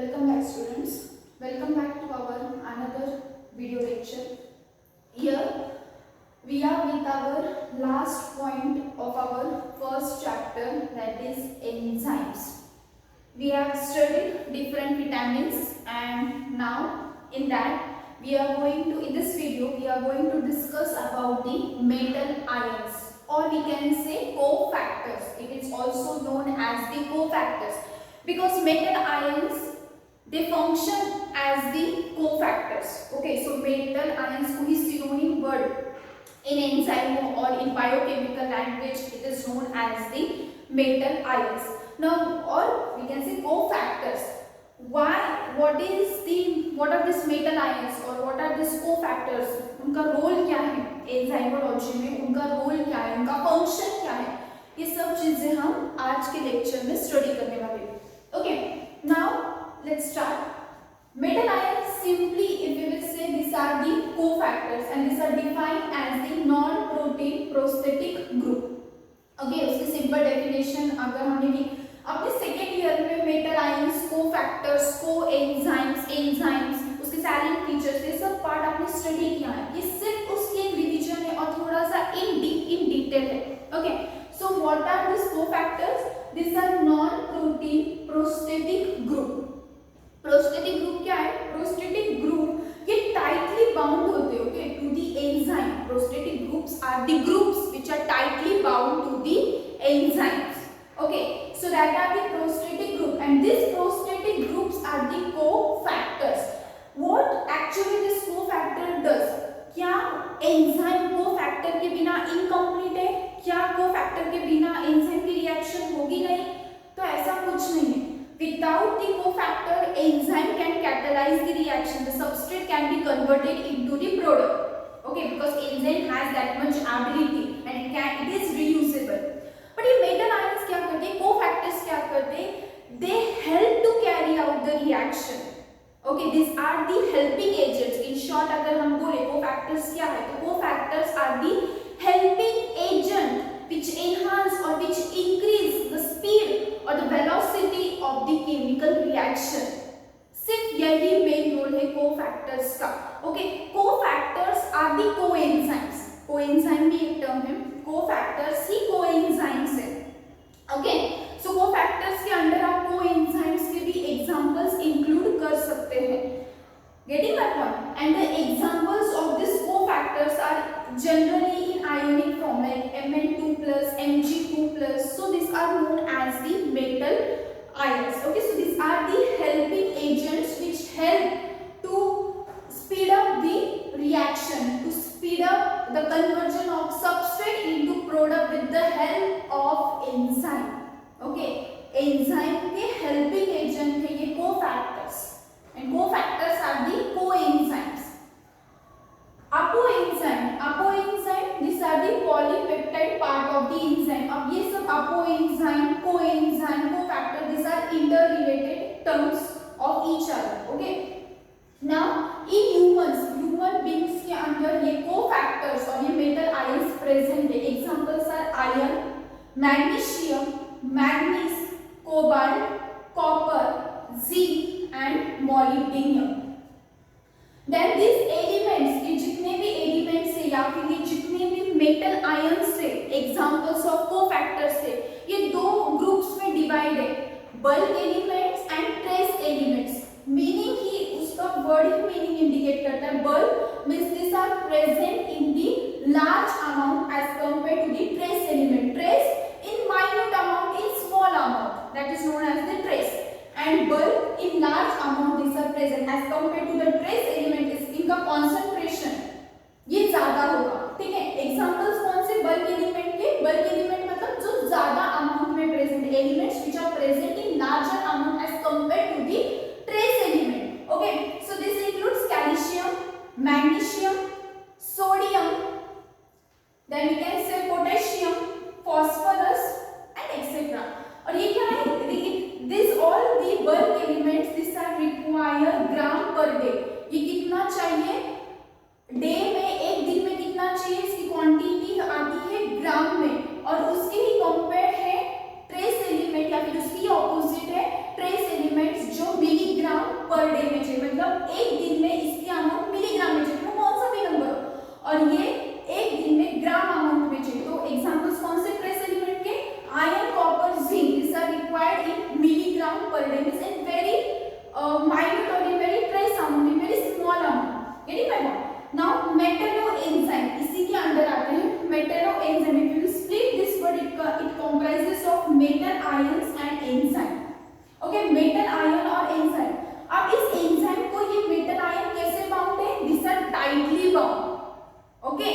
Welcome back students. Welcome back to our another video lecture. Here we are with our last point of our first chapter, that is enzymes. We have studied different vitamins and now in this video we are going to discuss about the metal ions, or we can say cofactors. It is also known as the cofactors because metal ions, they function as the cofactors. Okay, so metal ions को ही synonym word in enzyme or in biochemical language it is known as the metal ions. Now, or we can say cofactors. Why? What are these metal ions or what are these cofactors? उनका role क्या है enzymology में, उनका role क्या है, उनका function क्या है, ये सब चीजें हम आज के लेक्चर में स्टडी करने वाले हैं. Okay, now let's start. Metal ions, simply if we will say, these are the cofactors and these are defined as the non-protein prosthetic group. Okay, उसकी simple definition अगर हमने की अपने सेकेंड ईयर में मेटल आयंस, कोफैक्टर्स, एंजाइम्स, उसके salient features, ये सब part आपने स्टडी किया है. ये सिर्फ उसकी एक रिवीजन है और थोड़ा सा इन डिटेल है. Okay, so what are this cofactors? This are non-protein prosthetic group. Prosthetic group क्या है? प्रोस्थेटिक ग्रुप ये टाइटली बाउंड होते हैं, okay, to the enzyme. Prosthetic groups are the groups which are tightly bound to the enzymes. Okay, so that are the prosthetic group and these prosthetic groups are the cofactors. What actually this cofactor does? क्या enzyme cofactor के बिना incomplete है? क्या cofactor के बिना enzyme की reaction होगी नहीं? तो ऐसा कुछ नहीं है. Without the cofactor, enzyme can catalyze the reaction. The substrate can be converted into the product. Okay, because enzyme has that much ability and it is reusable. But ये metal ions क्या करते हैं? Co-factors क्या करते हैं? They help to carry out the reaction. Okay, these are the helping agents. In short, अगर हम बोले co-factors क्या है, तो co-factors are the helping agent which enhance or which increase the speed or the velocity of the chemical reaction. सिर्फ यही main role है co-factors का. Okay, co-factors are the coenzymes. Coenzyme भी एक टर्म है. कोफैक्टर्स ही कोएंजाइम्स है. Okay, सो cofactors के अंदर आप कोएंजाइम्स के भी एग्जांपल्स इंक्लूड कर सकते हैं. Getting my point? And the examples of this cofactors are generally in ionic format Mn2+, Mg2+. so these are known as the metal ions. Okay, so these are the helping agents which help to speed up the reaction, to speed up the conversion of substrate into product with the help of enzyme. Okay, enzyme के helping agent है ये cofactors and cofactors are the coenzymes. Apoenzyme, these are the polypeptide part of the enzyme. अब ये सब apoenzyme, coenzyme, cofactor, these are interrelated terms of each other. Okay, now in human beings के अंदर ये cofactors और ये metal ions present है. Examples are iron, magnesium, manganese, cobalt, copper, zinc and molybdenum. Then these elements, ये जितने भी elements है या फिर ये जितने भी metal ions है, examples of cofactors है, ये दो groups में divide है, bulk elements and trace elements. Meaning ही उसका word ही meaning indicate करता है. Bulk means these are present in the large amount as compared to the trace element. Trace in minute amount, in small amount, that is known as the trace. And bulk in large amount, these are present as compared to the trace element. is इनका concentration ये ज्यादा होगा. ठीक है, examples कौन से bulk element के? Bulk element मतलब जो ज्यादा amount में present, elements which are present in larger amount as compared to the trace element. Okay, so this includes calcium, magnesium, sodium, then we can say potassium, phosphorus and etc. और ये क्या है? These all the bulk elements, these are require gram per day. ये कितना चाहिए? Day में, एक दिन में कितना चाहिए? इसकी क्वांटिटी आती है ग्राम में और उसके ही कंपेयर है ट्रेस एलिमेंट या पर डे में चाहिए, मतलब एक दिन में इसकी अमाउंट मिलीग्राम में चाहिए, वो कौन सा भी नंबर हो, और ये एक दिन में ग्राम अमाउंट में चाहिए। तो एग्जांपल्स कौन से ट्रेस एलिमेंट के, iron, copper, zinc, this are required in milligram per day, means in very minute or in very trace amount, in very small amount, getting my point. Now metalloenzyme इसी के अंदर आते हैं। metalloenzyme, if you split this word, it comprises of metal ions and enzyme. Okay, metal ion और enzyme। अब इस enzyme को ये metal ion कैसे bound है, these are tightly bound. Okay,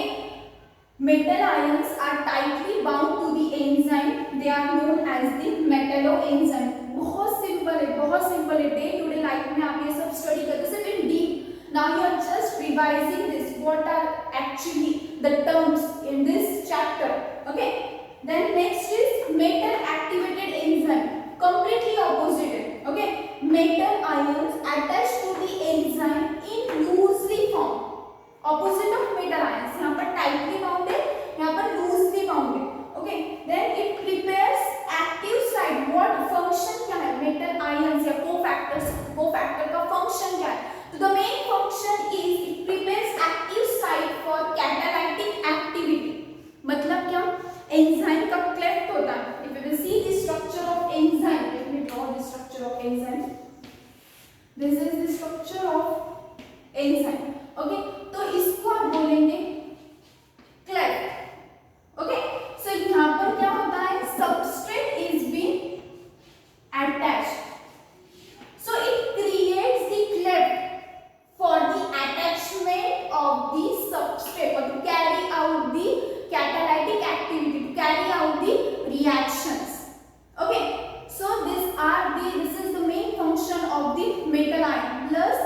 metal ions are tightly bound to the enzyme, they are known as the metalloenzyme. बहुत simple है, बहुत सिंपल है, डे टू डे लाइफ में आप ये सब स्टडी करते सिर्फ in deep. Now you are just revising this, what are actually the terms in this chapter. Okay, then next is metal activated enzyme, completely opposite है। Okay, metal ions attach to the enzyme in loosely form, opposite of metal ions, यहाँ पर tightly bound है, यहाँ पर loosely bound है। Okay, then it prepares active site, what function क्या है metal ions या कोफैक्टर का फंक्शन क्या है, तो the main function is it prepares active site for catalytic activity. मतलब क्या, एंजाइम का क्लेफ्ट होता है, if you will see the structure of enzyme, let me draw the structure of enzyme, this is the structure of enzyme. Okay, तो इसको आप बोलेंगे cleft. Okay, सो यहाँ पर क्या होता है, substrate is being attached, so it creates the cleft for the attachment of the substrate or to carry out the catalytic activity, to carry out the reactions. Okay, so this is the main function of the metal ion, plus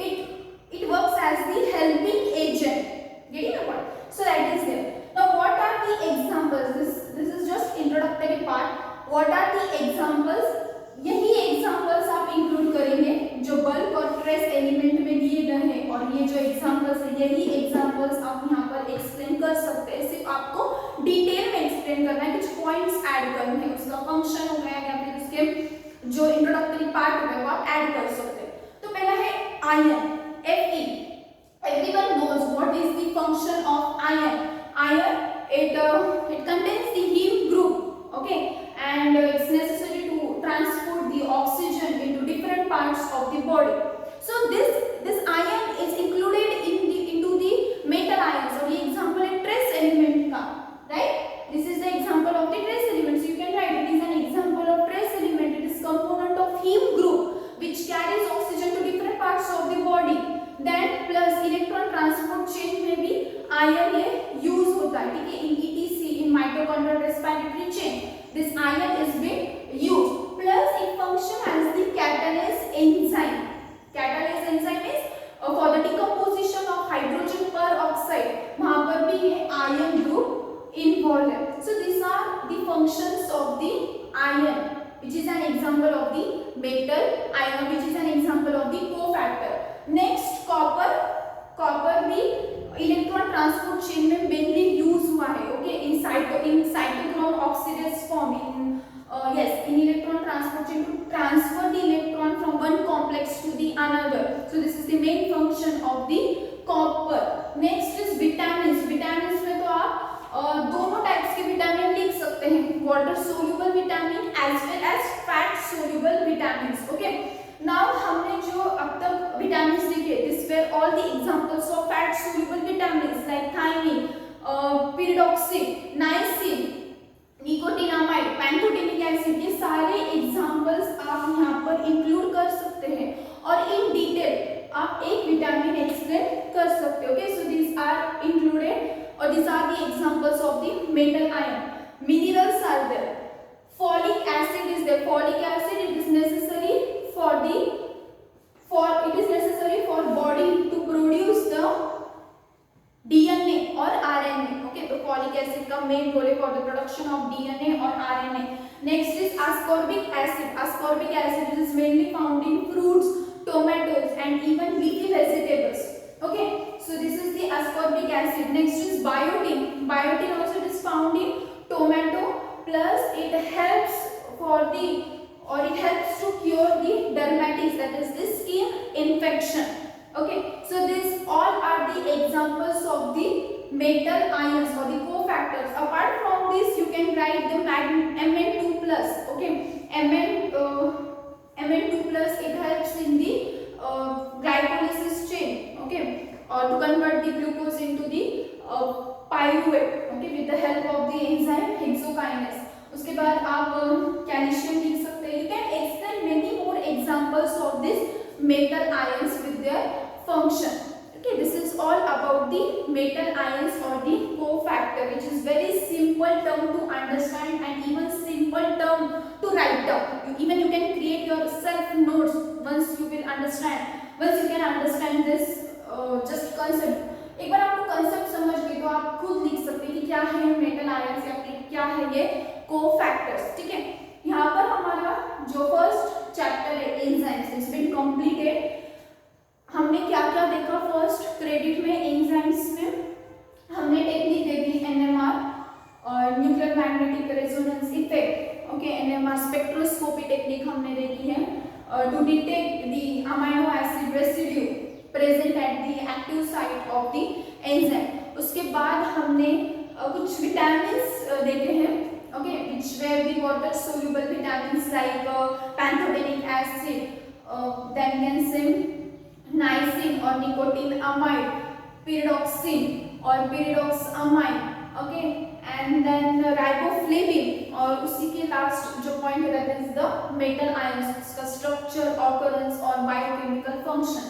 it works as the helping agent, getting the point, so that is there. Now what are the examples, this is just introductory part, what are the examples, यही examples आप include करेंगे जो bulk और trace element में दिए गए हैं, और ये जो एग्जांपल्स है यही एग्जांपल्स आप यहाँ पर एक्सप्लेन कर सकते हैं, सिर्फ आपको डिटेल में एक्सप्लेन करना है, कुछ पॉइंट्स ऐड करने हैं, उसका फंक्शन हो गया या फिर उसके जो इंट्रोडक्टरी पार्ट हो गया वो आप ऐड कर सकते हैं। तो पहला है ion, Fe, everyone knows what is the function of iron. Iron, it contains the heme group, okay, and it's necessary to transport the oxygen into different parts of the body. So this ion is included into the metal ions, और ये example है trace element का, right? This is the example of the trace element, so you can write it is an example of trace element, it is component of heme group which carries oxygen to different parts of the body, then plus electron transport chain में भी ion ये use होता है, ठीक है, in ETC, in mitochondrial respiratory chain this ion is being used, plus it function as the catalase enzyme. Catalase enzyme is for the decomposition of hydrogen peroxide, वहाँ पर भी ये ion group involved है। So these are the functions of the ion, which is an example of the metal ion, which is an example of the cofactor. Next copper, copper भी electron transport chain में mainly use हुआ है, okay, in cytochrome oxidase form, in electron transport chain to transfer the electron from one complex to the another, so this is the main function of the copper. Next is vitamins, vitamins में तो आप दोनों types के vitamin लिख सकते हैं, water soluble vitamin as well as fat soluble vitamins. Okay, now हमने जो अब तक विटामिन्स लिखे, this were all the examples of fat soluble vitamins like thiamine, pyridoxine, niacin, nicotinamide, pantothenic acid, ये सारे एग्जांपल्स आप यहाँ पर इंक्लूड कर सकते हैं और इन डिटेल आप एक विटामिन एक्सप्लेन कर सकते हो। Okay, so this are included और this are the examples of the metal ion. Minerals are there, folic acid is there, folic acid it is necessary for for body to produce the DNA or RNA. Okay, तो folic acid का main role है for the production of DNA or RNA. Next is ascorbic acid. Ascorbic acid is mainly found in fruits, tomatoes and even leafy vegetables. Okay, so this is the ascorbic acid. Next is biotin. Biotin also is found in tomato, plus it helps to cure the dermatitis, that is the skin infection. Okay, so these all are the examples of the metal ions or the cofactors. Apart from this, you can write the Mn2 plus. Okay, Mn2 plus, it helps in the glycolysis chain. Okay, to convert the glucose into the pyruvate. Okay, with the help of the enzyme hexokinase. उसके बाद आप calcium लिख सकते हैं. You can extend many more examples of this metal ions with their function. Okay, this is all about the metal ions or the cofactor, which is very simple term to understand and even simple term to write down. Even you can create your self notes once you will understand. Once you can understand this just concept. एक बार आपको concept समझ गए तो आप खुद लिख सकते हैं कि क्या है metal ions या फिर क्या है ये cofactors. ठीक है, यहाँ पर हमारा जो फर्स्ट चैप्टर है एंजाइम्स इट्स बीन कंप्लीटेड. हमने क्या क्या देखा? फर्स्ट क्रेडिट में एंजाइम्स में हमने टेक्निक देखी एनएमआर और nuclear magnetic resonance effect. Okay, NMR spectroscopy technique हमने देखी है to detect the amino acid residue present at the active site of the enzyme. उसके बाद हमने कुछ विटामिन्स देखे हैं. Okay, which were the water soluble vitamins like pantothenic acid, then ginseng, niacin or nicotinamide, pyridoxine or pyridoxamine. Okay, and then riboflavin और उसी के last जो पॉइंट रहता है is the metal ions, उसका structure, occurrence और biochemical function.